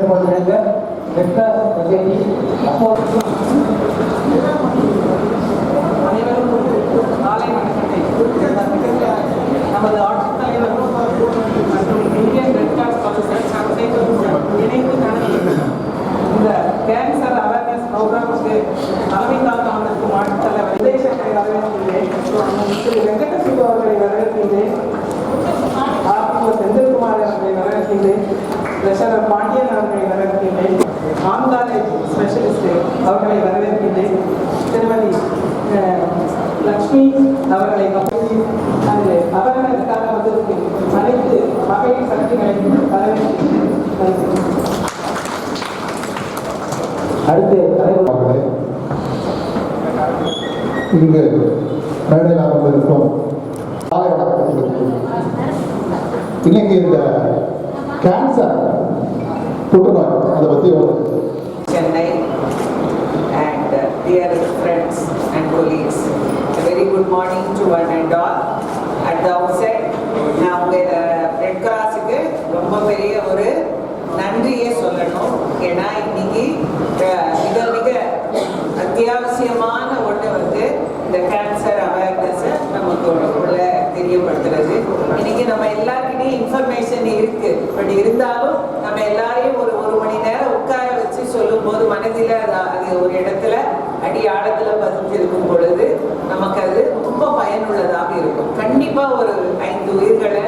கேட்டுக்கொண்டிருந்த red cross society அப்போது காலை வணக்கத்தை நமது ஆட்சித்தலைவர் மற்றும் இந்தியன் ரெட் கிராஸ் சொசைட்டி இணைந்து நடத்தி இந்த கேன்சர் அவேர்னஸ் ப்ரோக்ராமுக்கு தலைமை தாங்க வந்திருக்கும் ஆட்சித்தலைவர் விஜயசங்கரை வரவேற்கின்றேன். திரு வெங்கடசிவ அவர்களை வரவேற்கின்றேன். செந்தில்குமார் அவர்களை வரவேற்கின்றேன். ட்ரெஷரர் பாண்டியன் அவர்களை வரவேற்கின்றேன். ஆன்காலேஜ் ஸ்பெஷலிஸ்ட் அவர்களை வரவேற்கின்றேன். திருமதி லக்ஷ்மி அவர்களை அந்த அவேர்னஸ்க்காக வந்திருக்கும் அனைத்து மகளிர் சக்திகளையும் வரவேற்கின்றேன். அடுத்து தலைவர் இங்கு மேடையில் அமர்ந்திருக்கும் இன்னைக்கு இந்த கேன்சர் புற்றுநோய் அதை பற்றி Chennai and dear friends and colleagues, a very good morning to one and all. At the outset, நான் உங்கள் ரெட் கிராஸுக்கு ரொம்ப பெரிய ஒரு நன்றியே சொல்லணும். ஏன்னா இன்னைக்கு மிக மிக அத்தியாவசியமான ஒன்று வந்து இந்த கேன்சர் அவேர்னஸை நமக்கு உள்ள தெரியப்படுத்துறது. இன்னைக்கு நம்ம எல்லாருக்கிட்டையும் இன்ஃபர்மேஷன் இருக்கு. பட் இருந்தாலும் நம்ம எல்லாரையும் ஒரு மணி நேரம் உட்கார வச்சு சொல்லும் போது மனதில் அது ஒரு இடத்துல அடி ஆழத்துல பதிஞ்சிருக்கும் பொழுது நமக்கு அது ரொம்ப பயனுள்ளதாக இருக்கும். கண்டிப்பா ஒரு 5 உயிர்களை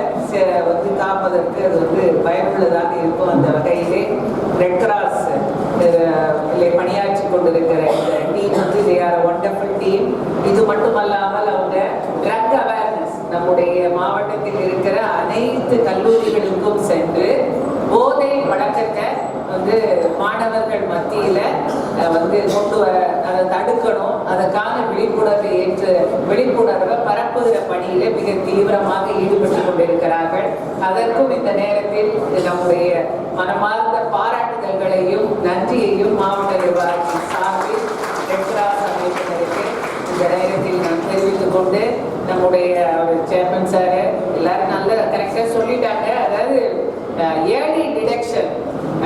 வந்து காப்பதற்கு அது வந்து பயனுள்ளதாக இருக்கும். அந்த வகையிலே ரெட் கிராஸ் பணியாற்றி கொண்டிருக்கிற இந்த டீம் வந்து they are a wonderful team. இது மட்டுமல்லாமல் அவங்க ட்ரக் அவேர்னஸ் நம்முடைய மாவட்டத்தில் இருக்கிற அனைத்து கல்லூரிகளுக்கும் சென்று போதை பழக்கத்தை வந்து மாணவர்கள் மத்தியில வந்து கொண்டு வர, அதை தடுக்கணும், அதற்கான விழிப்புணர்வை பரப்புகிற பணியில மிக தீவிரமாக ஈடுபட்டு கொண்டிருக்கிறார்கள். அதற்கும் இந்த நேரத்தில் நம்முடைய மனமார்ந்த பாராட்டுதல்களையும் நன்றியையும் மாவட்ட நிர்வாகத்தின் சார்பில் ரெட் கிராஸ் அமைப்பினருக்கு இந்த நேரத்தில் நான் தெரிவித்துக் கொண்டு, நம்முடைய சேர்மன் சார் எல்லாரும் நல்ல கரெக்டாக சொல்லிட்டாங்க. அதாவது ஏர்லி டிடெக்ஷன்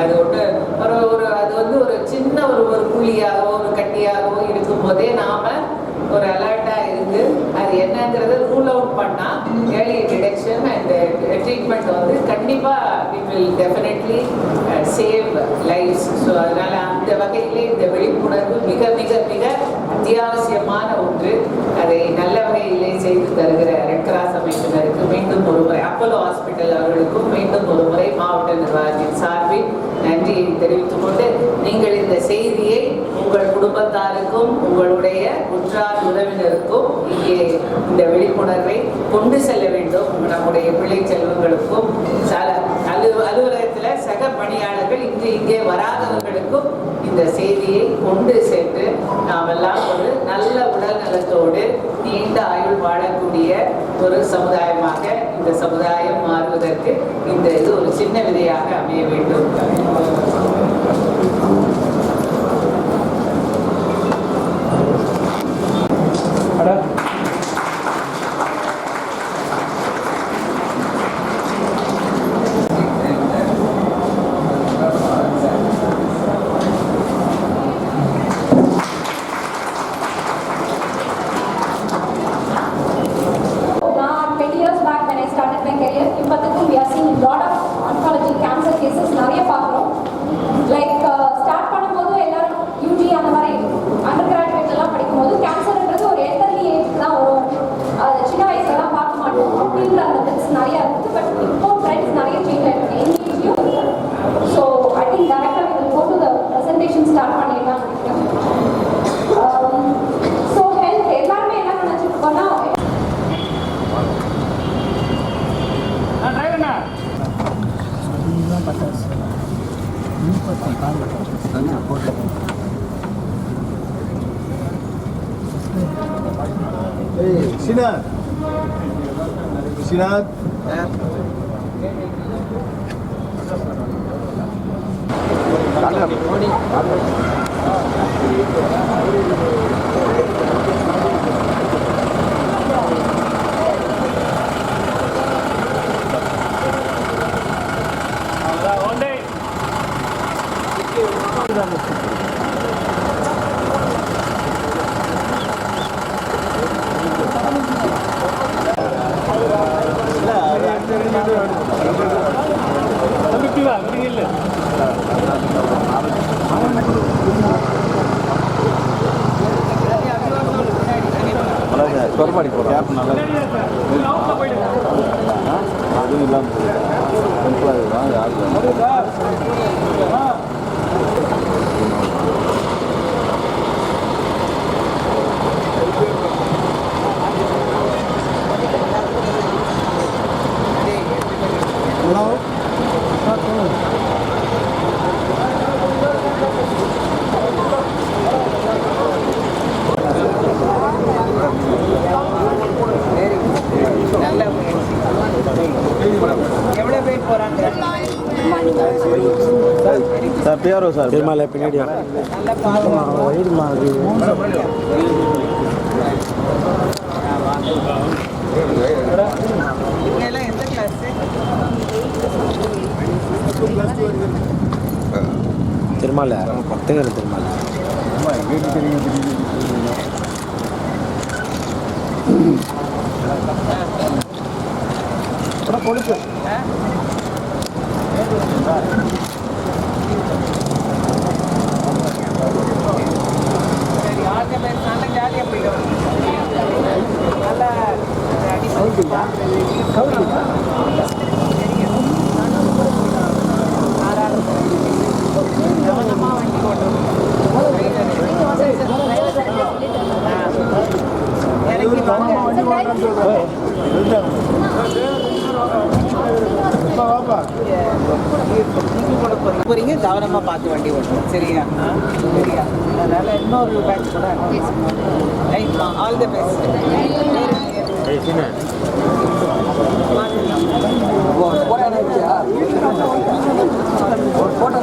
அது ஒன்று அது வந்து ஒரு சின்ன ஒரு புள்ளியாகவோ ஒரு கட்டியாகவோ இருக்கும் போதே நாம ஒரு அலர்ட்டா இருந்து அது என்னங்கிறத ரூல் அவுட் பண்ணா ஏர்லி டிடெக்ஷன் அண்ட் ட்ரீட்மெண்ட் வந்து கண்டிப்பா it will definitely save lives. So அதனால அந்த வகையிலே இந்த விழிப்புணர்வு மிக மிக மிக அத்தியாவசியமான ஒன்று. அதை நல்ல வகையிலே செய்து தருகிற ரெட் கிராஸ் அமைப்பினருக்கு மீண்டும் ஒரு முறை, அப்போலோ ஹாஸ்பிட்டல் அவர்களுக்கும் மீண்டும் ஒரு முறை மாவட்ட நிர்வாகத்தின் சார்பில் நன்றியை தெரிவித்துக் கொண்டு, நீங்கள் இந்த செய்தியை உங்கள் குடும்பத்தாருக்கும் உங்களுடைய உற்றார் உறவினருக்கும் இங்கே இந்த விழிப்புணர்வை கொண்டு செல்ல வேண்டும். நம்முடைய பிள்ளை செல்வங்களுக்கும் அலுவலகத்தில் சக பணியாளர்கள் இங்கே வராதவர்களுக்கும் இந்த செய்தியை கொண்டு சென்று நாமெல்லாம் ஒரு நல்ல உடல் நலத்தோடு நீண்ட ஆயுள் வாழக்கூடிய ஒரு சமுதாயமாக இந்த சமுதாயம் மாறுவதற்கு இந்த இது ஒரு சின்ன விதையாக அமைய வேண்டும். Sinad. பெருமாடி போகிறோம் கேப் நல்லா அதுவும் இல்லாமல் சிம்பிளாக தான் யாருக்கு நல்ல எவ்வளோ பேர் போகிறாங்க? சார் பேரோ சார் திருமலை பின்னாடியா நல்ல பாதுகாப்பு. வயிறுமா அது இவங்கெல்லாம் எந்த கிளாஸு? திருமலை பத்தங்கர் திருமலை ஆ? சரி, ஆர்கனைஸ் நல்லா ஜாலியாக போயிடும். நல்லா அடிப்படை கவனமாக வண்டி ஓட்டணும். இறங்கி வாங்க. போறீங்க, கவனமா பார்த்து வண்டி ஓட்டணும். சரியா? சரியா? அதனால இன்னொரு பேட்ச் கூட ஆல் தி பெஸ்ட். போட்டோ